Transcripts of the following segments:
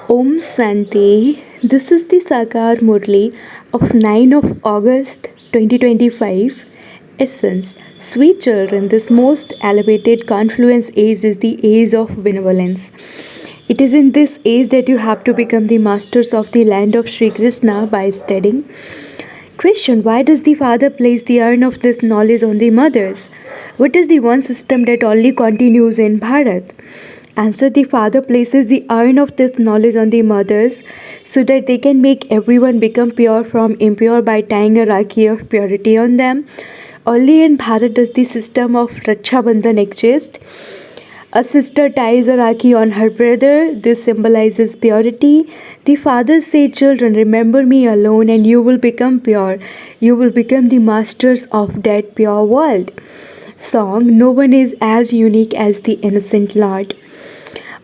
Om Santi. This is the Sakar Murli of 9 of August 2025. Essence. Sweet children, this most elevated confluence age is the age of benevolence. It is in this age that you have to become the masters of the land of Sri Krishna by studying. Question. Why does the father place the urn of this knowledge on the mothers? What is the one system that only continues in Bharat? Answer. The father places the iron of this knowledge on the mothers so that they can make everyone become pure from impure by tying a rakhi of purity on them. Only in Bharat does the system of Raksha Bandhan exist. A sister ties a rakhi on her brother. This symbolizes purity. The father said, children, remember me alone and you will become pure. You will become the masters of that pure world. Song. No one is as unique as the innocent Lord.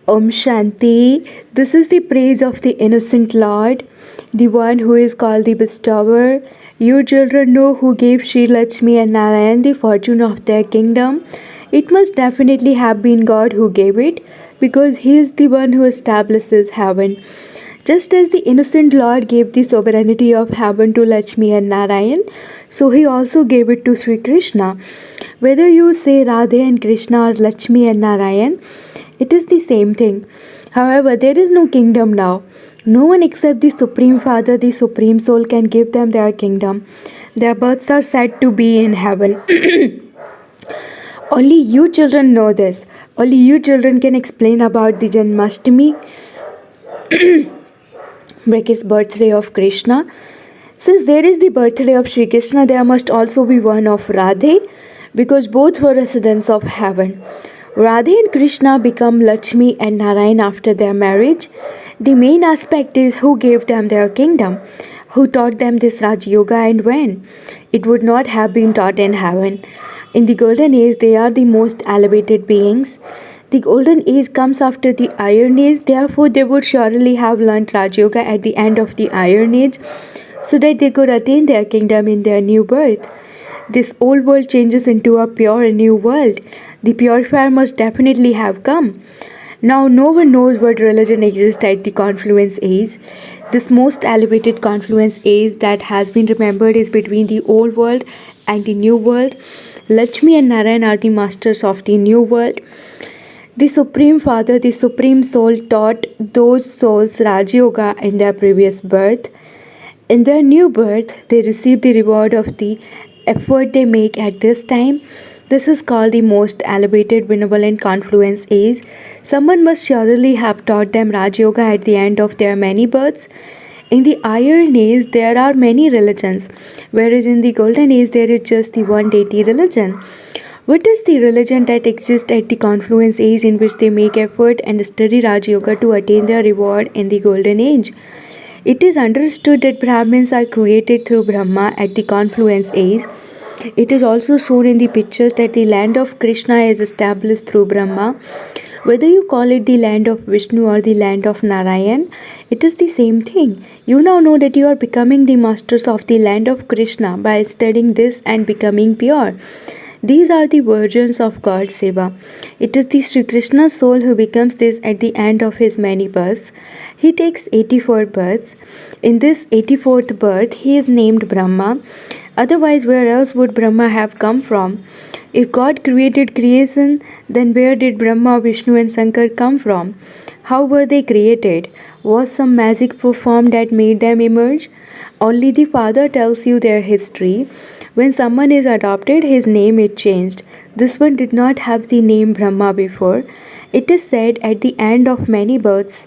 Om Shanti. This is the praise of the innocent Lord, the one who is called the bestower. You children know who gave Sri Lakshmi and Narayan the fortune of their kingdom. It must definitely have been God who gave it, because He is the one who establishes heaven. Just as the innocent Lord gave the sovereignty of heaven to Lakshmi and Narayan, so He also gave it to Sri Krishna. Whether you say Radhe and Krishna or Lakshmi and Narayan, it is the same thing. However, there is no kingdom now. No one except the Supreme Father, the Supreme Soul, can give them their kingdom. Their births are said to be in heaven. Only you children know this. Only you children can explain about the Janmashtami, brackets birthday of Krishna. Since there is the birthday of Sri Krishna, there must also be one of Radhe, because both were residents of heaven. Radhe and Krishna become Lakshmi and Narayan after their marriage. The main aspect is who gave them their kingdom, who taught them this Raj Yoga and when. It would not have been taught in heaven. In the golden age, they are the most elevated beings. The golden age comes after the iron age, therefore they would surely have learnt Raj Yoga at the end of the iron age, so that they could attain their kingdom in their new birth. This old world changes into a pure new world. The purifier must definitely have come. Now no one knows what religion exists at the confluence age. This most elevated confluence age that has been remembered is between the old world and the new world. Lakshmi and Narayan are the masters of the new world. The Supreme Father, the Supreme Soul, taught those souls Raj Yoga in their previous birth. In their new birth, they receive the reward of the effort they make at this time. This is called the most elevated benevolent confluence age. Someone must surely have taught them Raj Yoga at the end of their many births. In the Iron Age, there are many religions, whereas in the Golden Age, there is just the one deity religion. What is the religion that exists at the confluence age in which they make effort and study Raj Yoga to attain their reward in the Golden Age? It is understood that Brahmins are created through Brahma at the confluence age. It is also shown in the pictures that the land of Krishna is established through Brahma. Whether you call it the land of Vishnu or the land of Narayan, it is the same thing. You now know that you are becoming the masters of the land of Krishna by studying this and becoming pure. These are the versions of God's Seva. It is the Sri Krishna soul who becomes this at the end of his many births. He takes 84 births. In this 84th birth, he is named Brahma. Otherwise, where else would Brahma have come from? If God created creation, then where did Brahma, Vishnu and Shankar come from? How were they created? Was some magic performed that made them emerge? Only the Father tells you their history. When someone is adopted, his name is changed. This one did not have the name Brahma before. It is said at the end of many births.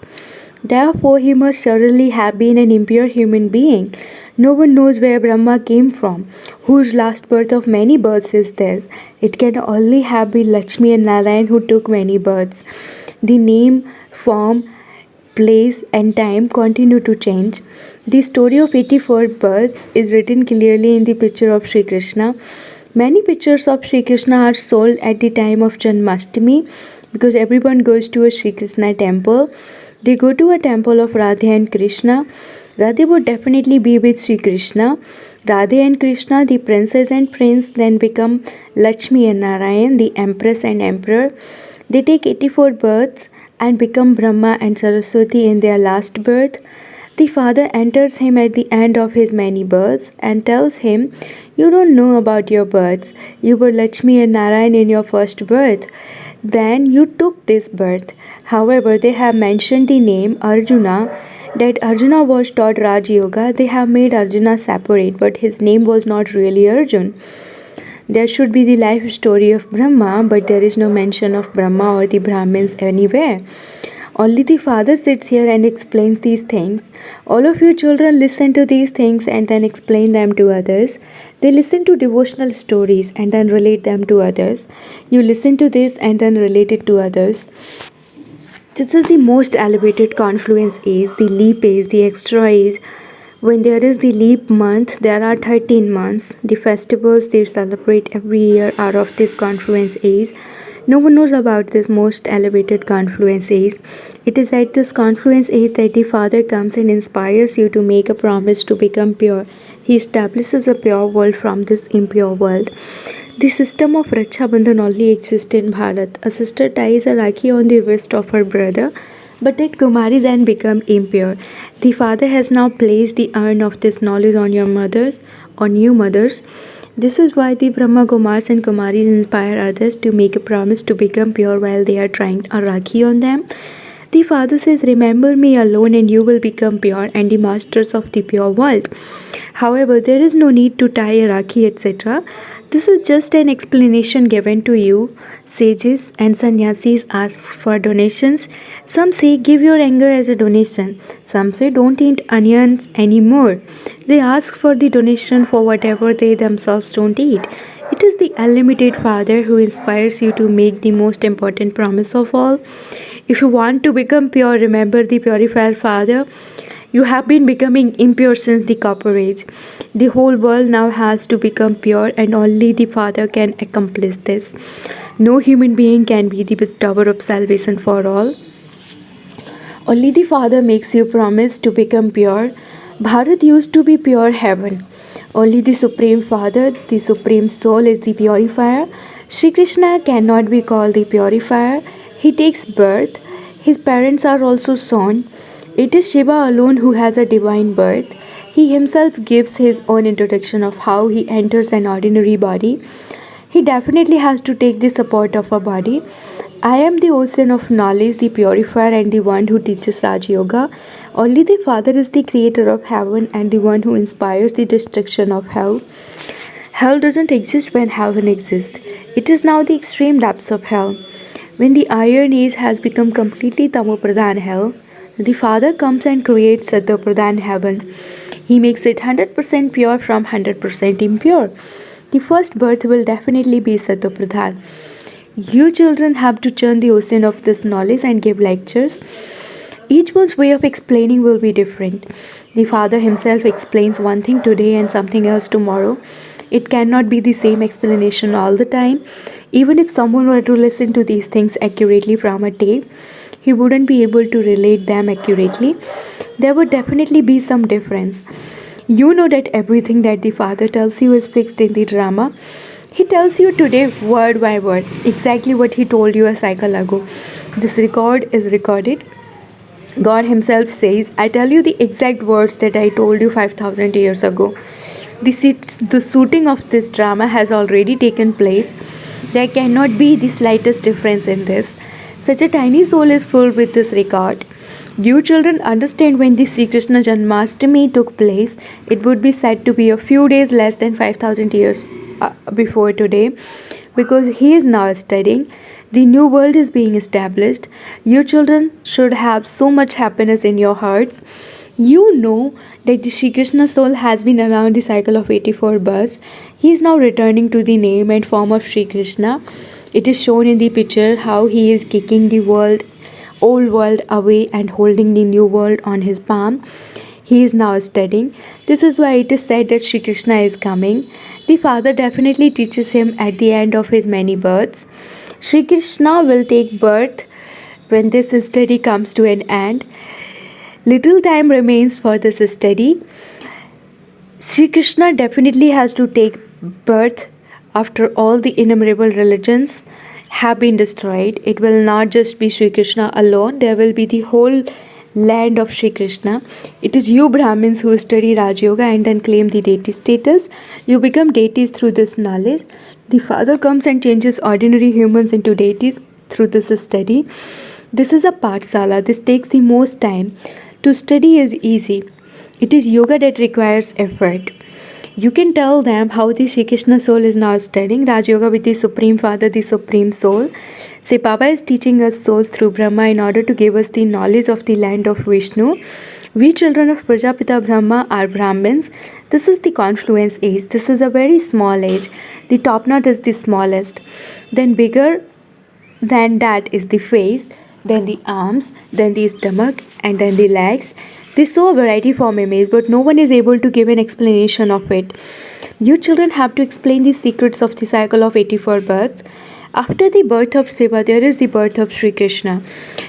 Therefore, he must surely have been an impure human being. No one knows where Brahma came from, whose last birth of many births is this. It can only have been Lakshmi and Narayan who took many births. The name, form, place and time continue to change. The story of 84 births is written clearly in the picture of Sri Krishna. Many pictures of Sri Krishna are sold at the time of Janmashtami because everyone goes to a Sri Krishna temple. They go to a temple of Radha and Krishna. Radha would definitely be with Sri Krishna. Radha and Krishna, the princess and prince, then become Lakshmi and Narayan, the empress and emperor. They take 84 births and become Brahma and Saraswati in their last birth, the father enters him at the end of his many births and tells him, "You don't know about your births. You were Lakshmi and Narayan in your first birth. Then you took this birth." However, they have mentioned the name Arjuna, that Arjuna was taught Raj Yoga. They have made Arjuna separate, but his name was not really Arjun. There should be the life story of Brahma, but there is no mention of Brahma or the Brahmins anywhere. Only the father sits here and explains these things. All of you children listen to these things and then explain them to others. They listen to devotional stories and then relate them to others. You listen to this and then relate it to others. This is the most elevated confluence age, the leap age, the extra age. When there is the leap month, there are 13 months. The festivals they celebrate every year are of this confluence age. No one knows about this most elevated confluence age. It is at this confluence age that the Father comes and inspires you to make a promise to become pure. He establishes a pure world from this impure world. The system of Raksha Bandhan only exists in Bharat. A sister ties a Rakhi on the wrist of her brother, but that Kumari then become impure. The Father has now placed the urn of this knowledge on your mothers, on you mothers. This is why the Brahma Kumars and Kumaris inspire others to make a promise to become pure while they are trying a Rakhi on them. The Father says, "Remember me alone and you will become pure and the masters of the pure world." However, there is no need to tie a Rakhi, etc. This is just an explanation given to you. Sages and sannyasis ask for donations. Some say give your anger as a donation. Some say don't eat onions anymore. They ask for the donation for whatever they themselves don't eat. It is the unlimited Father who inspires you to make the most important promise of all. If you want to become pure, remember the purifier Father. You have been becoming impure since the copper age. The whole world now has to become pure, and only the Father can accomplish this. No human being can be the bestower of salvation for all. Only the Father makes you promise to become pure. Bharat used to be pure heaven. Only the Supreme Father, the Supreme Soul, is the purifier. Shri Krishna cannot be called the purifier. He takes birth. His parents are also sown. It is Shiva alone who has a divine birth. He himself gives his own introduction of how he enters an ordinary body. He definitely has to take the support of a body. I am the ocean of knowledge, the purifier, and the one who teaches Raj Yoga. Only the Father is the creator of heaven and the one who inspires the destruction of hell. Hell doesn't exist when heaven exists. It is now the extreme depths of hell. When the Iron Age has become completely Tamopradhan hell, the Father comes and creates Sattva-pradhan heaven. He makes it 100% pure from 100% impure. The first birth will definitely be Sattva-pradhan. You children have to churn the ocean of this knowledge and give lectures. Each one's way of explaining will be different. The Father himself explains one thing today and something else tomorrow. It cannot be the same explanation all the time. Even if someone were to listen to these things accurately from a tape, he wouldn't be able to relate them accurately. There would definitely be some difference. You know that everything that the Father tells you is fixed in the drama. He tells you today word by word exactly what he told you a cycle ago. This record is recorded. God himself says, "I tell you the exact words that I told you 5,000 years ago." The shooting of this drama has already taken place. There cannot be the slightest difference in this. Such a tiny soul is filled with this record. You children understand when the Sri Krishna Janmashtami took place, it would be said to be a few days less than 5,000 years before today, because he is now studying. The new world is being established. You children should have so much happiness in your hearts. You know that the Sri Krishna soul has been around the cycle of 84 births. He is now returning to the name and form of Sri Krishna. It is shown in the picture how he is kicking the old world away and holding the new world on his palm. He is now studying. This is why it is said that Sri Krishna is coming. The Father definitely teaches him at the end of his many births. Sri Krishna will take birth when this study comes to an end. Little time remains for this study. Sri Krishna definitely has to take birth after all the innumerable religions have been destroyed. It will not just be Sri Krishna alone, there will be the whole land of Sri Krishna. It is you Brahmins who study Raj Yoga and then claim the deity status. You become deities through this knowledge. The Father comes and changes ordinary humans into deities through this study. This is a Pathsala. This takes the most time. To study is easy. It is yoga that requires effort. You can tell them how the Sri Krishna soul is now studying Raj Yoga with the Supreme Father, the Supreme Soul. Say, Baba is teaching us souls through Brahma in order to give us the knowledge of the land of Vishnu. We children of Prajapita Brahma are Brahmins. This is the confluence age. This is a very small age. The top knot is the smallest. Then bigger than that is the face, then the arms, then the stomach, and then the legs. They show a variety form image, but no one is able to give an explanation of it. You children have to explain the secrets of the cycle of 84 births. After the birth of Shiva, there is the birth of Sri Krishna.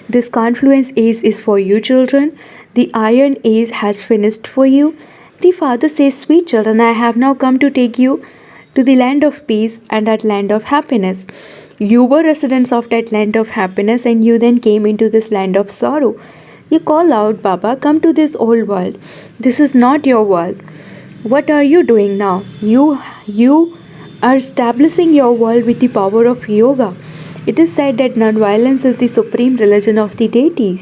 This confluence age is for you children. The iron age has finished for you. The Father says, sweet children, I have now come to take you to the land of peace and that land of happiness. You were residents of that land of happiness and you then came into this land of sorrow. You call out, Baba, come to this old world. This is not your world. What are you doing now? You are establishing your world with the power of yoga. It is said that non-violence is the supreme religion of the deities.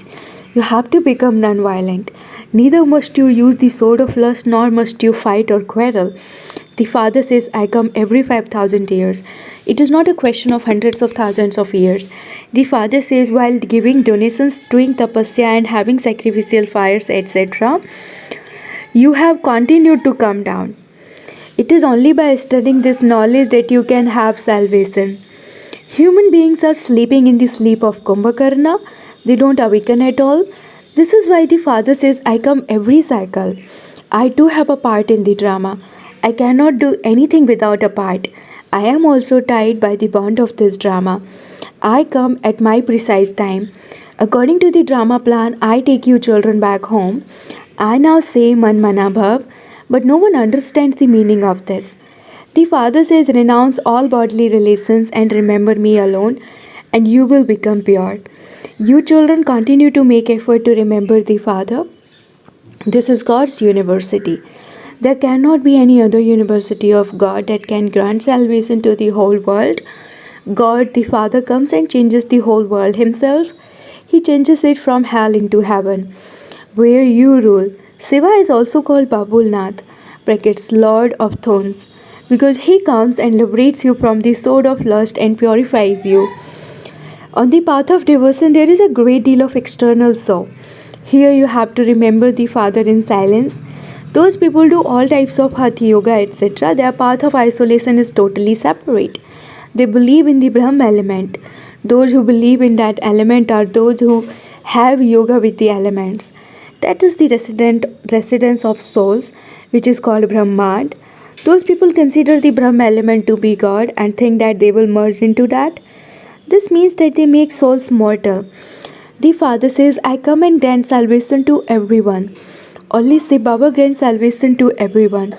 You have to become non-violent. Neither must you use the sword of lust nor must you fight or quarrel. The Father says, I come every 5,000 years. It is not a question of hundreds of thousands of years. The Father says, while giving donations, doing tapasya and having sacrificial fires, etc., you have continued to come down. It is only by studying this knowledge that you can have salvation. Human beings are sleeping in the sleep of Kumbhakarna. They don't awaken at all. This is why the Father says, I come every cycle. I too have a part in the drama. I cannot do anything without a part. I am also tied by the bond of this drama. I come at my precise time. According to the drama plan, I take you children back home. I now say Man Mana Bhav, but no one understands the meaning of this. The Father says, renounce all bodily relations and remember me alone, and you will become pure. You children continue to make effort to remember the Father. This is God's university. There cannot be any other university of God that can grant salvation to the whole world. God the Father comes and changes the whole world himself. He changes it from hell into heaven, where you rule. Shiva is also called Babulnath, brackets Lord of Thorns, because he comes and liberates you from the sword of lust and purifies you. On the path of devotion, there is a great deal of external show. Here you have to remember the Father in silence. Those people do all types of Hatha Yoga, etc. Their path of isolation is totally separate. They believe in the Brahma element. Those who believe in that element are those who have yoga with the elements. That is the residence of souls, which is called Brahmand. Those people consider the Brahma element to be God and think that they will merge into that. This means that they make souls mortal. The Father says, I come and grant salvation to everyone. Only Shiv Baba grants salvation to everyone.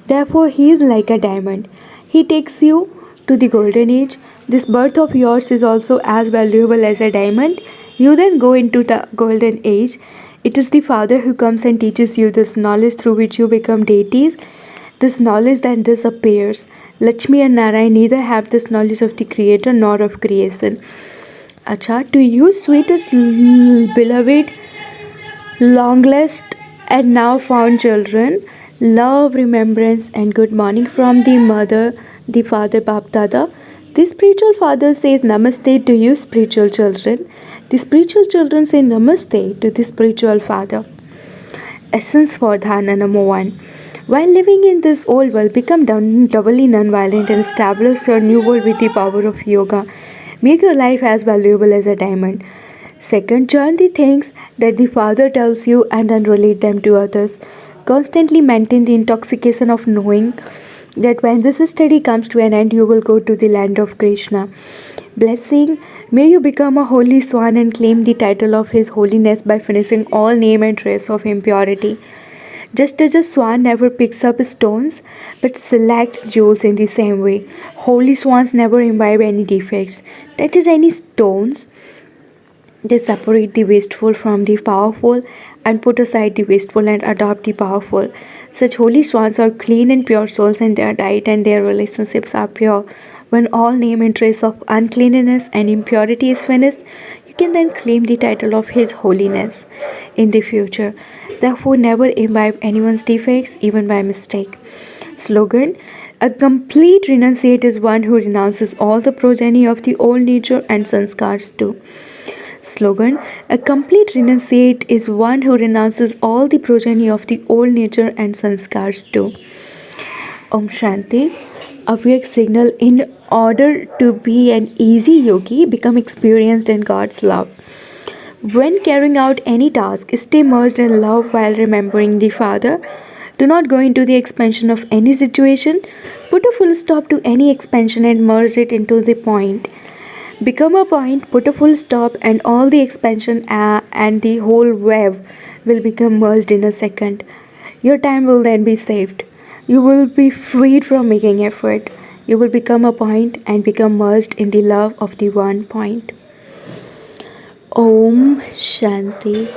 Therefore, he is like a diamond. He takes you to the golden age. This birth of yours is also as valuable as a diamond. You then go into the golden age. It is the Father who comes and teaches you this knowledge through which you become deities. This knowledge then disappears. Lakshmi and Narayan neither have this knowledge of the Creator nor of creation. Acha, to you sweetest beloved, longest and now found children, love, remembrance and good morning from the Mother, the Father, Bap Dada. The spiritual father says Namaste to you spiritual children. The spiritual children say Namaste to the spiritual father. Essence for Dharana number 1. While living in this old world, become doubly non-violent and establish your new world with the power of yoga. Make your life as valuable as a diamond. Second, chant the things that the Father tells you and then relate them to others. Constantly maintain the intoxication of knowing that when this study comes to an end, you will go to the land of Krishna. Blessing, may you become a holy swan and claim the title of His holiness by finishing all name and trace of impurity. Just as a swan never picks up stones but selects jewels in the same way, holy swans never imbibe any defects. That is, any stones. They separate the wasteful from the powerful and put aside the wasteful and adopt the powerful. Such holy swans are clean and pure souls in their diet and their relationships are pure. When all name and trace of uncleanness and impurity is finished, you can then claim the title of His Holiness in the future. Therefore, never imbibe anyone's defects, even by mistake. Slogan: a complete renunciate is one who renounces all the progeny of the old nature and sanskars too. Slogan: a complete renunciate is one who renounces all the progeny of the old nature and sanskars too. Om Shanti. Awake signal: in order to be an easy yogi, become experienced in God's love. When carrying out any task, stay immersed in love while remembering the Father. Do not go into the expansion of any situation. Put a full stop to any expansion and merge it into the point. Become a point, put a full stop, and all the expansion and the whole web will become merged in a second. Your time will then be saved. You will be freed from making effort. You will become a point and become merged in the love of the one point. Om Shanti.